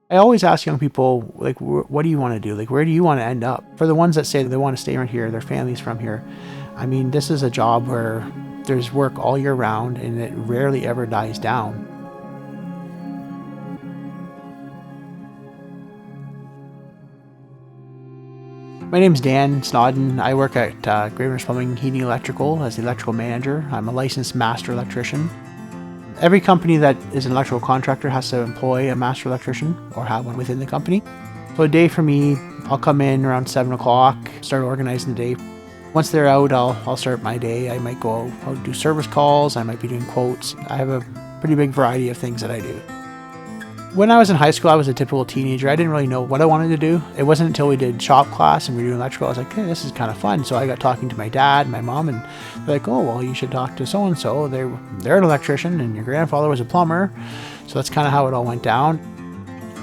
I always ask young people, like, what do you want to do? Like, where do you want to end up? For the ones that say they want to stay around here, their family's from here. I mean, this is a job where there's work all year round and it rarely ever dies down. My name's Dan Snodden. I work at Graveners Plumbing, Heating, Electrical as the electrical manager. I'm a licensed master electrician. Every company that is an electrical contractor has to employ a master electrician or have one within the company. So a day for me, I'll come in around 7 o'clock, start organizing the day. Once they're out, I'll start my day. I might go out do service calls, I might be doing quotes. I have a pretty big variety of things that I do. When I was in high school, I was a typical teenager. I didn't really know what I wanted to do. It wasn't until we did shop class and we were doing electrical, I was like, hey, this is kind of fun. So I got talking to my dad, my mom, and they're like, oh, well, you should talk to so-and-so. They're an electrician and your grandfather was a plumber. So that's kind of how it all went down.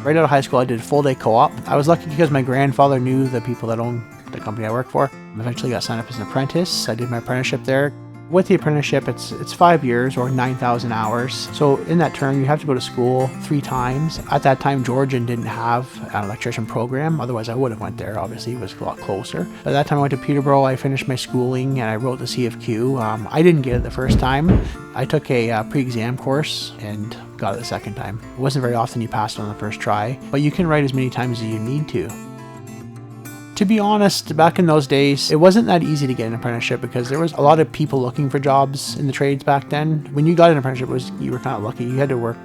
Right out of high school, I did full day co-op. I was lucky because my grandfather knew the people that owned the company I worked for. I eventually got signed up as an apprentice. I did my apprenticeship there. With the apprenticeship, it's 5 years or 9,000 hours. So in that term, you have to go to school 3 times. At that time, Georgian didn't have an electrician program. Otherwise, I would have went there. Obviously, it was a lot closer. By that time, I went to Peterborough. I finished my schooling and I wrote the CFQ. I didn't get it the first time. I took a pre-exam course and got it the second time. It wasn't very often you passed on the first try, but you can write as many times as you need to. To be honest, back in those days, it wasn't that easy to get an apprenticeship because there was a lot of people looking for jobs in the trades back then. When you got an apprenticeship, you were kind of lucky. You had to work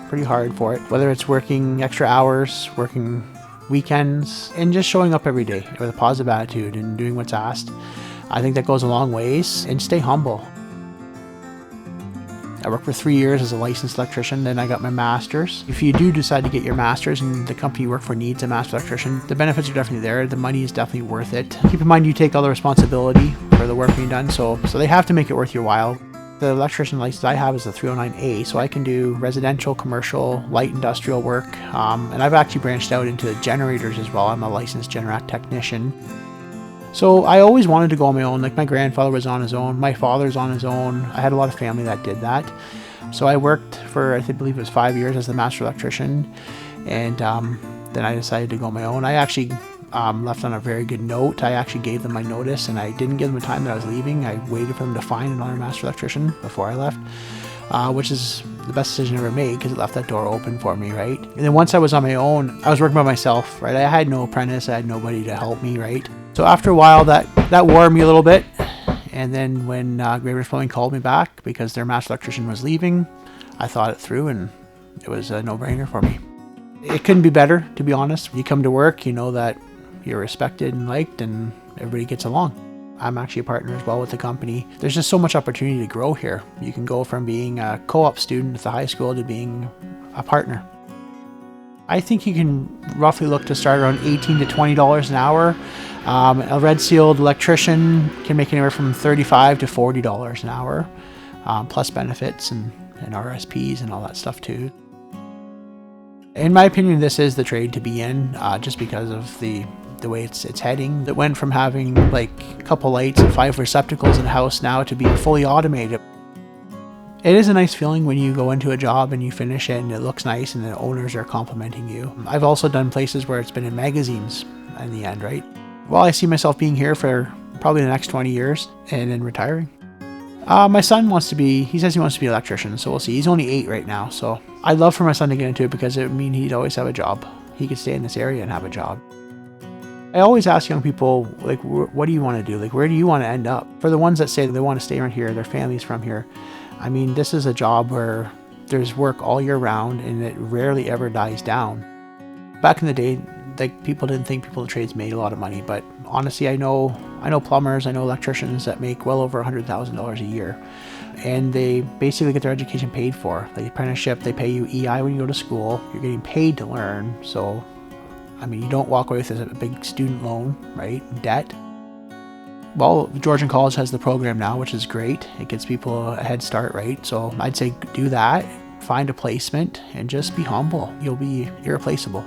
pretty hard for it, whether it's working extra hours, working weekends, and just showing up every day with a positive attitude and doing what's asked. I think that goes a long ways, and stay humble. I worked for 3 years as a licensed electrician, then I got my master's. If you do decide to get your master's and the company you work for needs a master electrician, the benefits are definitely there. The money is definitely worth it. Keep in mind you take all the responsibility for the work being done, so they have to make it worth your while. The electrician license I have is the 309A, so I can do residential, commercial, light industrial work, and I've actually branched out into generators as well. I'm a licensed Generac technician. So I always wanted to go on my own. Like my grandfather was on his own, my father's on his own. I had a lot of family that did that. So I worked for, I believe it was 5 years as the master electrician, and then I decided to go on my own. I actually left on a very good note. I actually gave them my notice, and I didn't give them the time that I was leaving. I waited for them to find another master electrician before I left, which is the best decision I ever made because it left that door open for me, right? And then once I was on my own, I was working by myself, right? I had no apprentice, I had nobody to help me, right? So after a while, that wore me a little bit. And then when Graveners Plumbing called me back because their master electrician was leaving, I thought it through and it was a no-brainer for me. It couldn't be better, to be honest. You come to work, you know that you're respected and liked and everybody gets along. I'm actually a partner as well with the company. There's just so much opportunity to grow here. You can go from being a co-op student at the high school to being a partner. I think you can roughly look to start around $18 to $20 an hour. A red sealed electrician can make anywhere from $35 to $40 an hour, plus benefits and RSPs and all that stuff too. In my opinion, this is the trade to be in, just because of the way it's heading. It went from having like a couple lights and 5 receptacles in the house now to being fully automated. It is a nice feeling when you go into a job and you finish it and it looks nice and the owners are complimenting you. I've also done places where it's been in magazines in the end, right? Well, I see myself being here for probably the next 20 years and then retiring. My son he says he wants to be an electrician, so we'll see. He's only 8 right now, so I'd love for my son to get into it because it would mean he'd always have a job. He could stay in this area and have a job. I always ask young people, like, what do you want to do? Like, where do you want to end up? For the ones that say they want to stay around here, their family's from here. I mean, this is a job where there's work all year round and it rarely ever dies down. Back in the day, like, people didn't think people in trades made a lot of money, but honestly, I know plumbers, I know electricians that make well over $100,000 a year, and they basically get their education paid for. Like apprenticeship, they pay you EI when you go to school. You're getting paid to learn, so I mean, you don't walk away with a big student loan, right? Debt. Well, Georgian College has the program now, which is great. It gives people a head start, right? So I'd say do that, find a placement, and just be humble. You'll be irreplaceable.